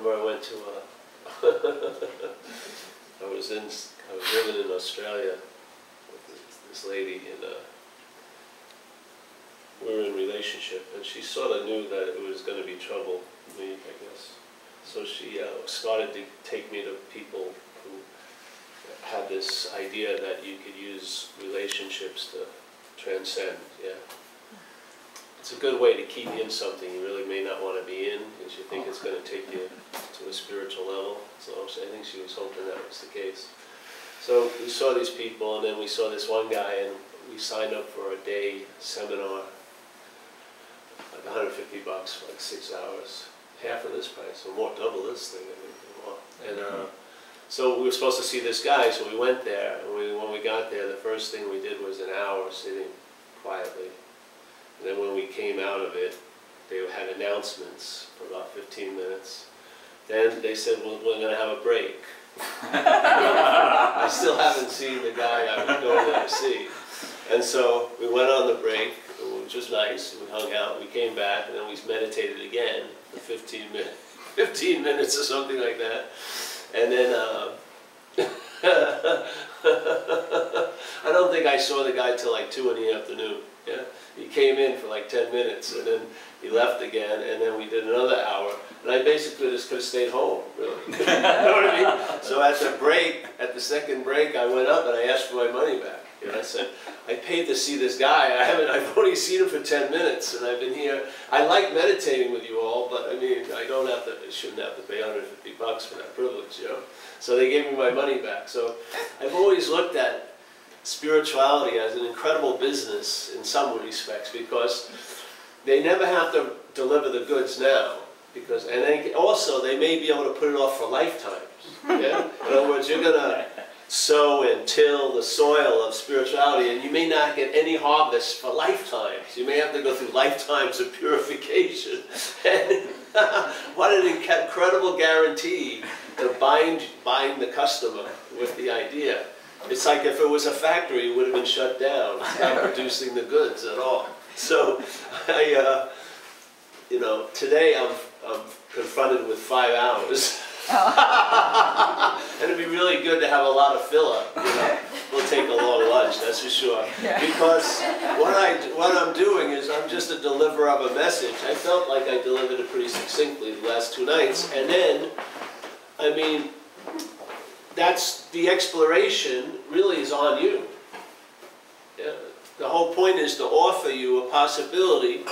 remember I went to I was living in Australia with this lady, and we were in a relationship, and she sort of knew that it was going to be trouble with me, I guess. So she started to take me to people who had this idea that you could use relationships to transcend, yeah. It's a good way to keep in something you really may not want to be in, because you think it's going to take you to a spiritual level. So I think she was hoping that was the case. So we saw these people, and then we saw this one guy, and we signed up for a day seminar, like $150 for like 6 hours. Half of this price, or more, double this thing, I think. And so we were supposed to see this guy, so we went there, and when we got there, the first thing we did was an hour sitting quietly. And then when we came out of it, they had announcements for about 15 minutes. Then they said, well, we're going to have a break. I still haven't seen the guy I was going there to see. And so we went on the break, which was nice. We hung out, we came back, and then we meditated again for 15 minutes or something like that. And then I don't think I saw the guy till like 2 in the afternoon. Yeah, he came in for like 10 minutes, and then he left again, and then we did another hour. And I basically just could have stayed home, really. You know what I mean? So at the break, at the second break, I went up and I asked for my money back. And I said, I paid to see this guy. I've only seen him for 10 minutes, and I've been here. I like meditating with you all, but I mean, I shouldn't have to pay $150 for that privilege, you know? So they gave me my money back. So I've always looked at spirituality as an incredible business in some respects, because they never have to deliver the goods now, and then also they may be able to put it off for lifetimes. Yeah? In other words, you're gonna sow and till the soil of spirituality, and you may not get any harvest for lifetimes. You may have to go through lifetimes of purification. And what an incredible guarantee to bind the customer with the idea. It's like if it was a factory, it would have been shut down, not producing the goods at all. So, you know, today I'm confronted with 5 hours. And it'd be really good to have a lot of filler. You know, we'll take a long lunch, that's for sure. Yeah. Because what I'm doing is I'm just a deliverer of a message. I felt like I delivered it pretty succinctly the last 2 nights, and then, I mean, that's the exploration really is on you. Yeah. The whole point is to offer you a possibility,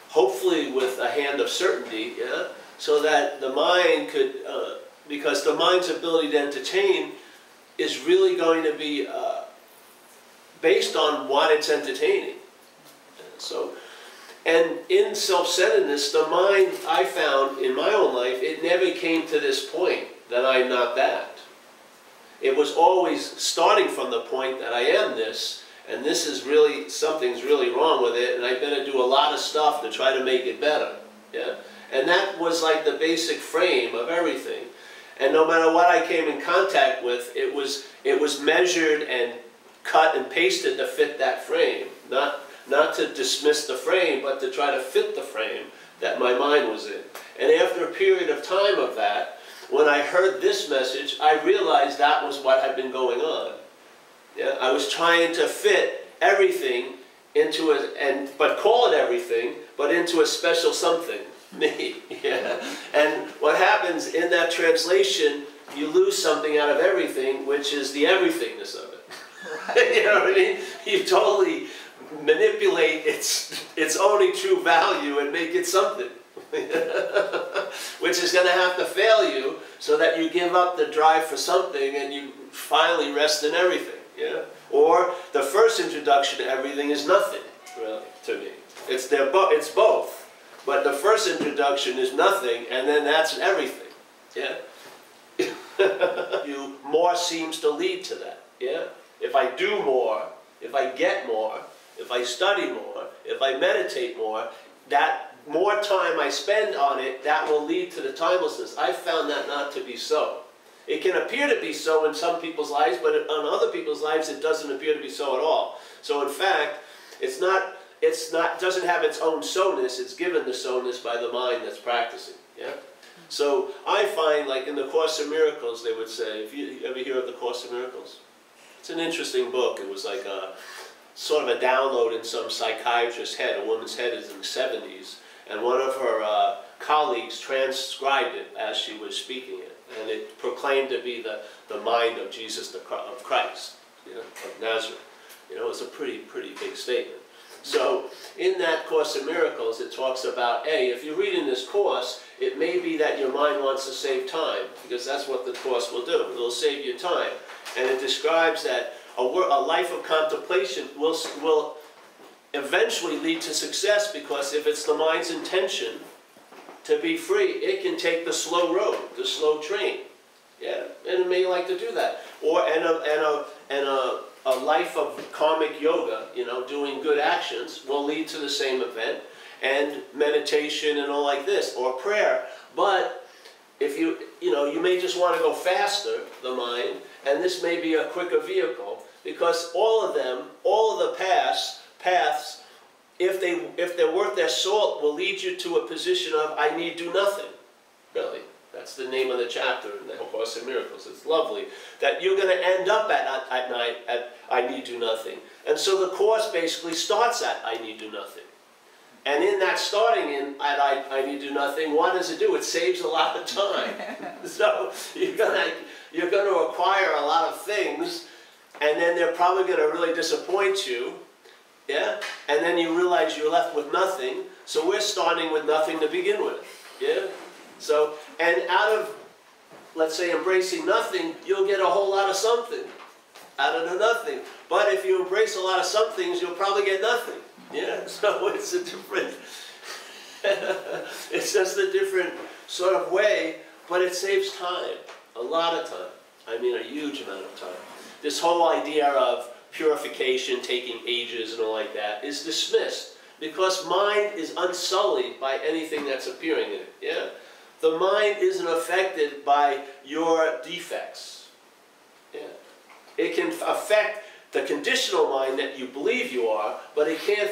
hopefully with a hand of certainty, yeah, so that the mind could, because the mind's ability to entertain is really going to be based on what it's entertaining. So, and in self-centeredness, the mind, I found in my own life, it never came to this point that I'm not that. It was always starting from the point that I am this, and this is really, something's really wrong with it, and I better do a lot of stuff to try to make it better. Yeah? And that was like the basic frame of everything. And no matter what I came in contact with, it was measured and cut and pasted to fit that frame. Not to dismiss the frame, but to try to fit the frame that my mind was in. And after a period of time of that, when I heard this message, I realized that was what had been going on. Yeah? I was trying to fit everything into but call it everything, but into a special something, me. Yeah? And what happens in that translation, you lose something out of everything, which is the everythingness of it. Right. You know what I mean? You totally manipulate its only true value and make it something. Which is going to have to fail you so that you give up the drive for something and you finally rest in everything. Yeah? Or the first introduction to everything is nothing, really, to me. It's both. But the first introduction is nothing, and then that's everything. Yeah? More seems to lead to that. Yeah? If I do more, if I get more, if I study more, if I meditate more, that more time I spend on it, that will lead to the timelessness. I've found that not to be so. It can appear to be so in some people's lives, but on other people's lives it doesn't appear to be so at all. So in fact, doesn't have its own so-ness, it's given the so-ness by the mind that's practicing. Yeah? So I find, like in the Course in Miracles, they would say, if you ever hear of the Course in Miracles? It's an interesting book. It was like a sort of a download in some psychiatrist's head. A woman's head is in the 70s. And one of her colleagues transcribed it as she was speaking it. And it proclaimed to be the mind of Jesus, of Christ, you know, of Nazareth. You know, it was a pretty big statement. So in that Course in Miracles, it talks about, hey, if you're reading this course, it may be that your mind wants to save time, because that's what the course will do. It'll save you time. And it describes that a life of contemplation will eventually lead to success, because if it's the mind's intention to be free, it can take the slow road, the slow train. Yeah, and it may like to do that. Or a life of karmic yoga, you know, doing good actions, will lead to the same event, and meditation and all like this, or prayer. But if you know, you may just want to go faster, the mind, and this may be a quicker vehicle, because all of them, all of the paths, if they're worth their salt, will lead you to a position of I need do nothing. Really. That's the name of the chapter in the Course in Miracles. It's lovely. That you're going to end up at night at I need do nothing. And so the Course basically starts at I need do nothing. And in that starting in at I need do nothing, what does it do? It saves a lot of time. So you're going to acquire a lot of things, and then they're probably going to really disappoint you. Yeah? And then you realize you're left with nothing. So we're starting with nothing to begin with. Yeah? So, and out of, let's say, embracing nothing, you'll get a whole lot of something out of the nothing. But if you embrace a lot of some things, you'll probably get nothing. Yeah, so it's a different, it's just a different sort of way, but it saves time, a lot of time. I mean, a huge amount of time. This whole idea of purification taking ages and all like that is dismissed, because mind is unsullied by anything that's appearing in it. Yeah. The mind isn't affected by your defects. Yeah. It can affect the conditional mind that you believe you are, but it can't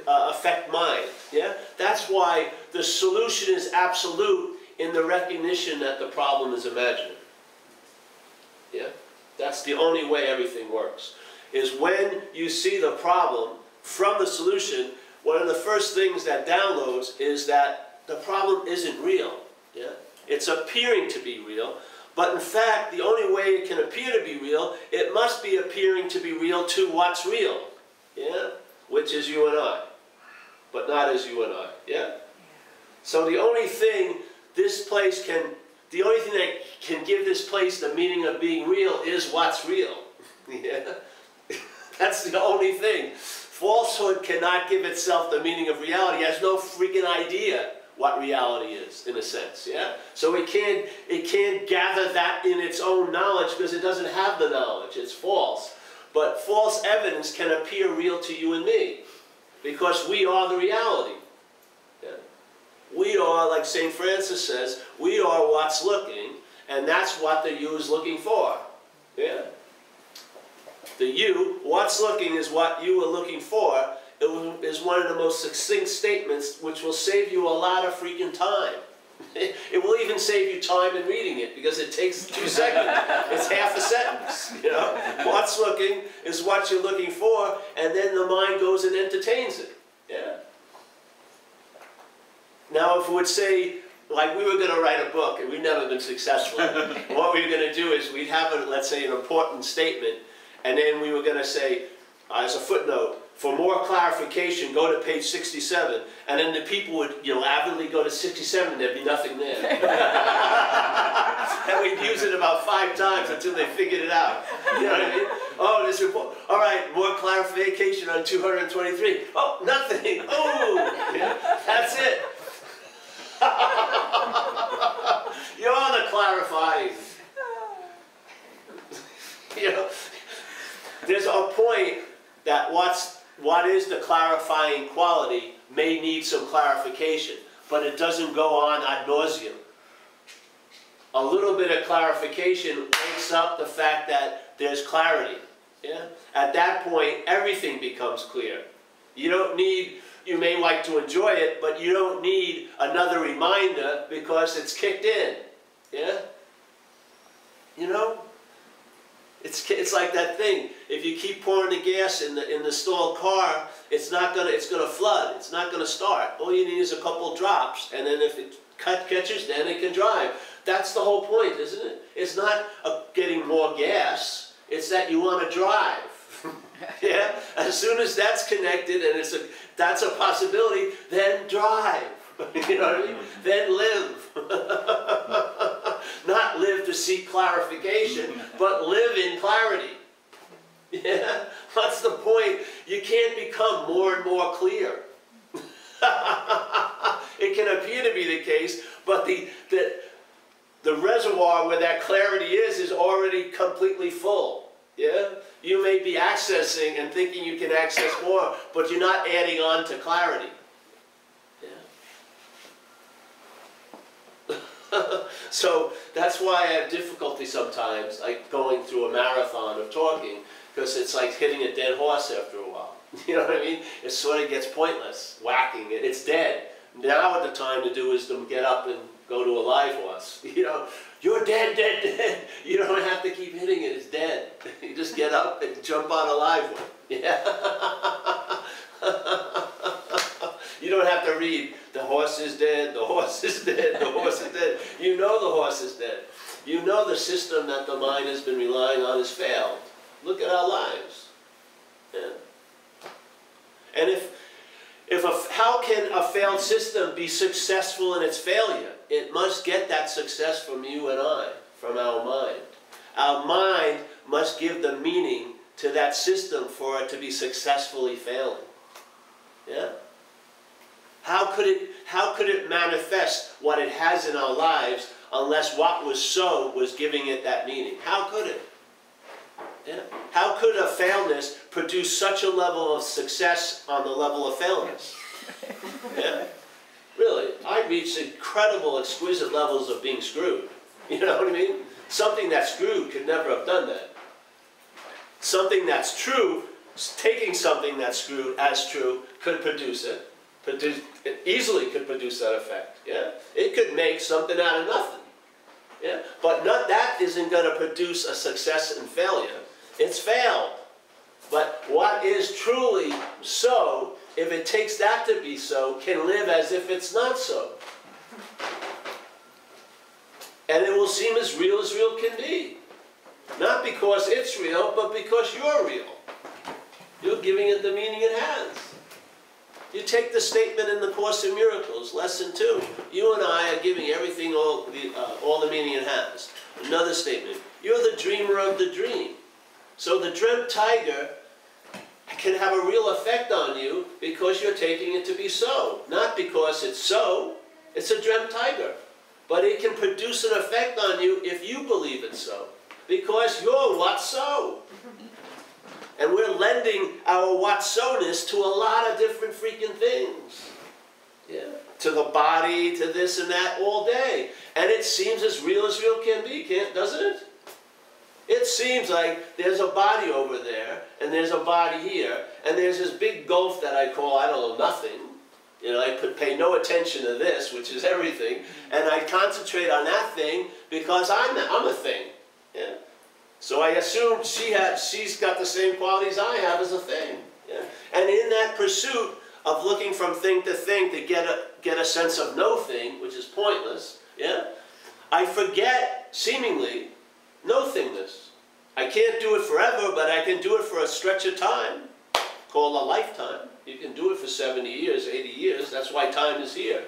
affect mind. Yeah? That's why the solution is absolute in the recognition that the problem is imaginary. Yeah? That's the only way everything works. Is when you see the problem from the solution, one of the first things that downloads is that the problem isn't real. Yeah? It's appearing to be real, but in fact, the only way it can appear to be real, it must be appearing to be real to what's real. Yeah? Which is you and I, but not as you and I. Yeah? So the only thing the only thing that can give this place the meaning of being real is what's real. Yeah? That's the only thing. Falsehood cannot give itself the meaning of reality. It has no freaking idea what reality is, in a sense, yeah? So it can't gather that in its own knowledge, because it doesn't have the knowledge. It's false. But false evidence can appear real to you and me, because we are the reality. Yeah? We are, like St. Francis says, we are what's looking, and that's what the you is looking for. Yeah? The you, what's looking is what you are looking for. It is one of the most succinct statements, which will save you a lot of freaking time. It will even save you time in reading it, because it takes 2 seconds. It's half a sentence. You know, what's looking is what you're looking for, and then the mind goes and entertains it. Yeah. Now, if it would say, like we were going to write a book, and we've never been successful. What we were going to do is we'd have, let's say, an important statement, and then we were going to say, as a footnote, for more clarification, go to page 67. And then the people would, avidly go to 67, and there'd be nothing there. And we'd use it about 5 times until they figured it out. You know what I mean? Oh, this report. All right, more clarification on 223. Oh, nothing. Oh, yeah, that's it. You're the clarifying. There's a point that what is the clarifying quality may need some clarification, but it doesn't go on ad nauseum. A little bit of clarification wakes up the fact that there's clarity. Yeah? At that point, everything becomes clear. You don't need you may like to enjoy it, but you don't need another reminder because it's kicked in. Yeah? You know? It's like that thing. If you keep pouring the gas in the stalled car, it's gonna flood. It's not gonna start. All you need is a couple drops, and then if it catches, then it can drive. That's the whole point, isn't it? It's not getting more gas. It's that you want to drive. Yeah. As soon as that's connected, and that's a possibility, then drive. You know what I mean? Then live. Not live to seek clarification, but live in clarity. Yeah? That's the point. You can't become more and more clear. It can appear to be the case, but the reservoir where that clarity is already completely full. Yeah? You may be accessing and thinking you can access more, but you're not adding on to clarity. So that's why I have difficulty sometimes, like going through a marathon of talking, because it's like hitting a dead horse after a while. You know what I mean? It sort of gets pointless, whacking it. It's dead. Now the time to do is to get up and go to a live horse. You know, you're dead, dead, dead. You don't have to keep hitting it. It's dead. You just get up and jump on a live one. Yeah. You don't have to read, the horse is dead, the horse is dead, the horse is dead. You know the horse is dead. You know the system that the mind has been relying on has failed. Look at our lives. Yeah. And how can a failed system be successful in its failure? It must get that success from you and I, from our mind. Our mind must give the meaning to that system for it to be successfully failing. Yeah? How could it manifest what it has in our lives unless what was so was giving it that meaning? How could it? Yeah? How could a failness produce such a level of success on the level of failness? Yeah? Really, I reached incredible, exquisite levels of being screwed. You know what I mean? Something that's screwed could never have done that. Something that's true, taking something that's screwed as true, could produce it. It easily could produce that effect. Yeah? It could make something out of nothing. Yeah? But that isn't going to produce a success and failure. It's failed. But what is truly so, if it takes that to be so, can live as if it's not so. And it will seem as real can be. Not because it's real, but because you're real. You're giving it the meaning it has. You take the statement in the Course in Miracles, Lesson 2. You and I are giving everything all the meaning it has. Another statement. You're the dreamer of the dream. So the dreamt tiger can have a real effect on you because you're taking it to be so. Not because it's so. It's a dreamt tiger. But it can produce an effect on you if you believe it's so. Because you're what's so. And we're lending our what-so-ness to a lot of different freaking things. Yeah. To the body, to this and that, all day. And it seems as real can be, doesn't it? It seems like there's a body over there, and there's a body here, and there's this big gulf that I call, I don't know, nothing. You know, I pay no attention to this, which is everything, and I concentrate on that thing because I'm a thing. Yeah. So I assume she's got the same qualities I have as a thing. Yeah? And in that pursuit of looking from thing to thing to get a sense of no thing, which is pointless, yeah, I forget, seemingly, no-thingness. I can't do it forever, but I can do it for a stretch of time, called a lifetime. You can do it for 70 years, 80 years. That's why time is here.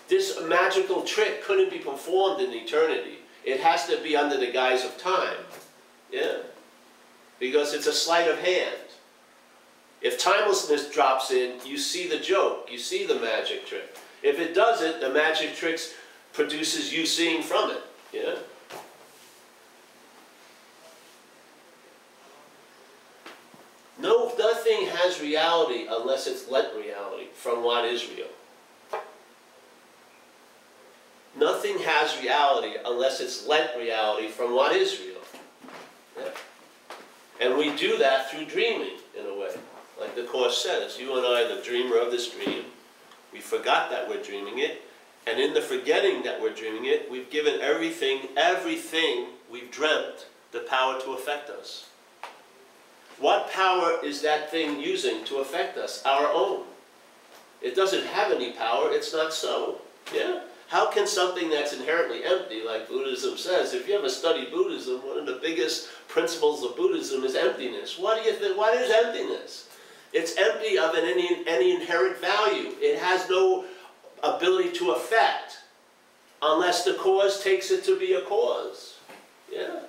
This magical trick couldn't be performed in eternity. It has to be under the guise of time. Yeah, because it's a sleight of hand. If timelessness drops in, you see the joke, you see the magic trick. If it doesn't, the magic trick produces you seeing from it. Yeah. No, nothing has reality unless it's lent reality from what is real. Nothing has reality unless it's lent reality from what is real. Yeah. And we do that through dreaming, in a way. Like the Course says, you and I are the dreamer of this dream. We forgot that we're dreaming it. And in the forgetting that we're dreaming it, we've given everything we've dreamt, the power to affect us. What power is that thing using to affect us? Our own. It doesn't have any power, it's not so. Yeah? How can something that's inherently empty, like Buddhism says, if you ever study Buddhism, one of the biggest principles of Buddhism is emptiness. What do you think? What is emptiness? It's empty of any inherent value. It has no ability to affect unless the cause takes it to be a cause. Yeah.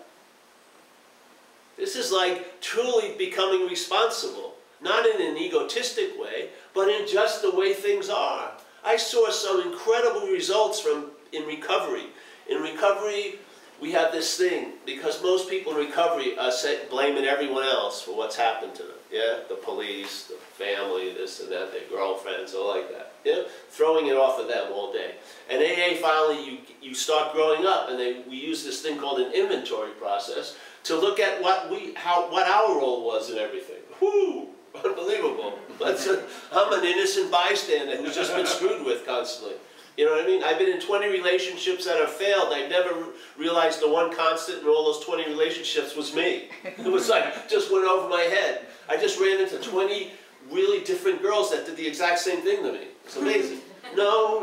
This is like truly becoming responsible, not in an egotistic way, but in just the way things are. I saw some incredible results in recovery. In recovery, we have this thing, because most people in recovery are blaming everyone else for what's happened to them. Yeah, the police, the family, this and that, their girlfriends, all like that. Yeah, throwing it off of them all day. And AA, finally, you start growing up, and we use this thing called an inventory process to look at what our role was in everything. Whoo! Unbelievable. I'm an innocent bystander who's just been screwed with constantly. You know what I mean? I've been in 20 relationships that have failed. I've never realized the one constant in all those 20 relationships was me. It was like, just went over my head. I just ran into 20 really different girls that did the exact same thing to me. It's amazing. No,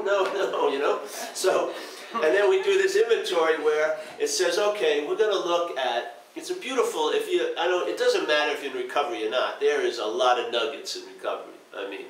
you know? So, and then we do this inventory where it says, okay, we're going to look at, it's a beautiful, it doesn't matter if you're in recovery or not. There is a lot of nuggets in recovery. I mean,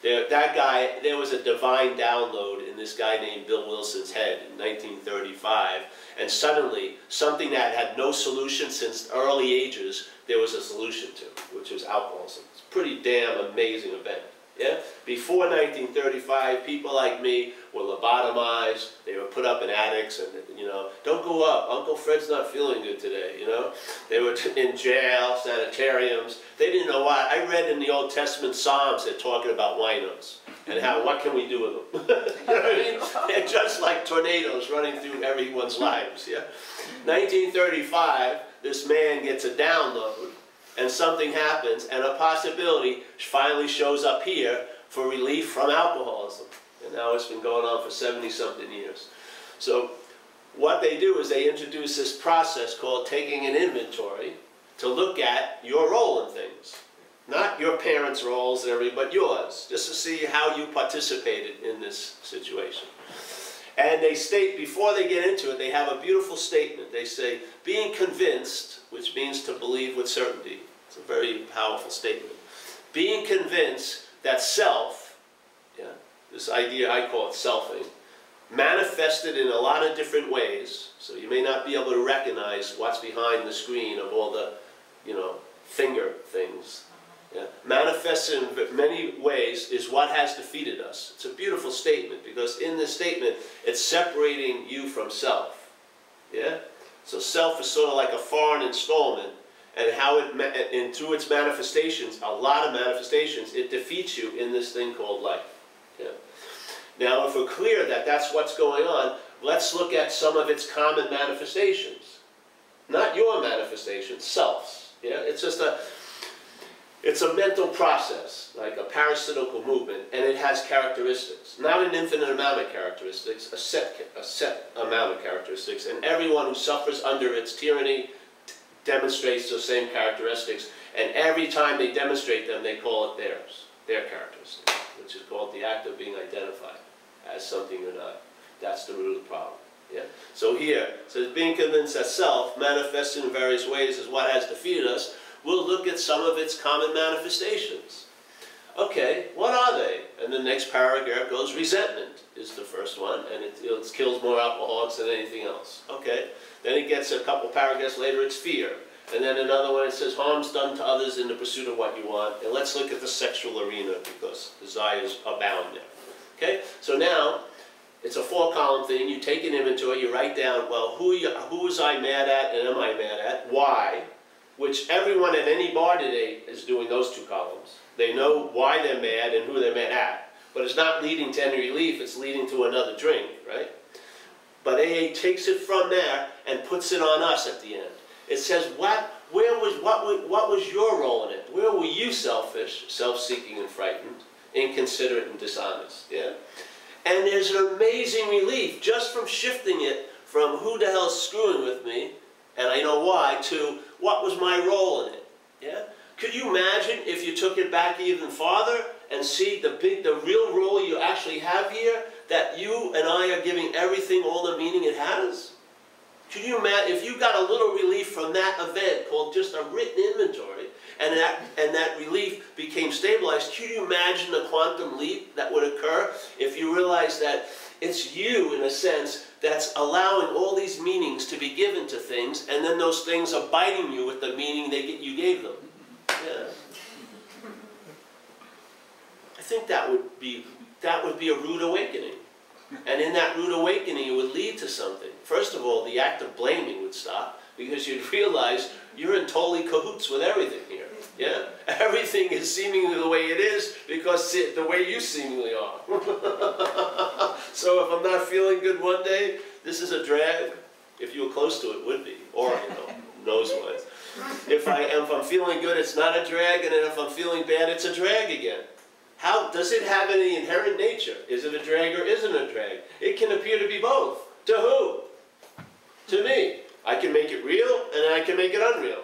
there was a divine download in this guy named Bill Wilson's head in 1935, and suddenly, something that had no solution since early ages, there was a solution to, which was alcoholism. It's a pretty damn amazing event. Yeah? Before 1935, people like me were lobotomized, they were put up in attics, and, you know, don't go up, Uncle Fred's not feeling good today, you know? They were in jail, sanitariums, they didn't know why. I read in the Old Testament Psalms, they're talking about winos, and what can we do with them? You know what I mean? They're just like tornadoes running through everyone's lives, yeah? 1935, this man gets a download, and something happens, and a possibility finally shows up here for relief from alcoholism. And now it's been going on for 70-something years. So what they do is they introduce this process called taking an inventory to look at your role in things. Not your parents' roles and everything, but yours, just to see how you participated in this situation. And they state, before they get into it, they have a beautiful statement. They say, being convinced, which means to believe with certainty. It's a very powerful statement. Being convinced that self, yeah, this idea I call it selfing, manifested in a lot of different ways, so you may not be able to recognize what's behind the screen of all the, you know, finger things. Yeah. Manifested in many ways is what has defeated us. It's a beautiful statement, because in this statement, it's separating you from self. Yeah? So self is sort of like a foreign installment, and how and through its manifestations, a lot of manifestations, it defeats you in this thing called life. Yeah. Now, if we're clear that that's what's going on, let's look at some of its common manifestations. Not your manifestations, self's. Yeah? It's just it's a mental process, like a parasitical movement, and it has characteristics. Not an infinite amount of characteristics, a set amount of characteristics, and everyone who suffers under its tyranny demonstrates those same characteristics, and every time they demonstrate them, they call it theirs, their characteristics, which is called the act of being identified as something or not. That's the root of the problem. Yeah? So here, it says, being convinced that self, manifested in various ways, is what has defeated us. We'll look at some of its common manifestations. Okay, what are they? And the next paragraph goes, resentment is the first one, and it kills more alcoholics than anything else. Okay, then it gets a couple paragraphs later, it's fear. And then another one, it says, harms done to others in the pursuit of what you want. And let's look at the sexual arena, because desires abound there. Okay, so now, it's a 4-column thing. You take an inventory, you write down, well, who is I mad at and am I mad at? Why? Which everyone at any bar today is doing those 2 columns. They know why they're mad and who they're mad at. But it's not leading to any relief, it's leading to another drink, right? But AA takes it from there and puts it on us at the end. It says, what was your role in it? Where were you selfish, self-seeking and frightened, inconsiderate and dishonest? Yeah? And there's an amazing relief just from shifting it from who the hell's screwing with me, and I know why, to what was my role in it. Yeah? Could you imagine if you took it back even farther and see the real role you actually have here, that you and I are giving everything all the meaning it has? Could you imagine if you got a little relief from that event called just a written inventory, and that relief became stabilized? Could you imagine the quantum leap that would occur if you realize that it's you, in a sense, that's allowing all these meanings to be given to things, and then those things are biting you with the meaning you gave them? Yeah. I think that would be a rude awakening. And in that rude awakening, it would lead to something. First of all, the act of blaming would stop, because you'd realize you're in totally cahoots with everything here. Yeah? Everything is seemingly the way it is because the way you seemingly are. So if I'm not feeling good one day, this is a drag. If you were close to it, it would be. Or, knows what. If I'm feeling good, it's not a drag, and then if I'm feeling bad, it's a drag again. How does it have any inherent nature? Is it a drag or isn't it a drag? It can appear to be both. To who? To me. I can make it real, and I can make it unreal.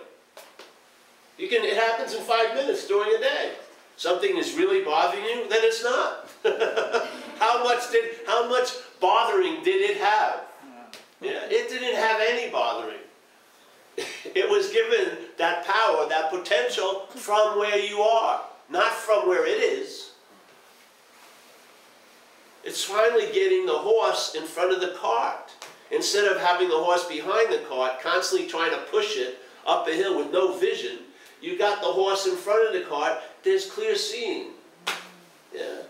It happens in 5 minutes during a day. Something is really bothering you, then it's not. How much bothering did it have? Yeah, it didn't have any bothering. It was given that power, that potential from where you are, not from where it is. It's finally getting the horse in front of the cart. Instead of having the horse behind the cart, constantly trying to push it up a hill with no vision, you got the horse in front of the cart, there's clear seeing. Yeah.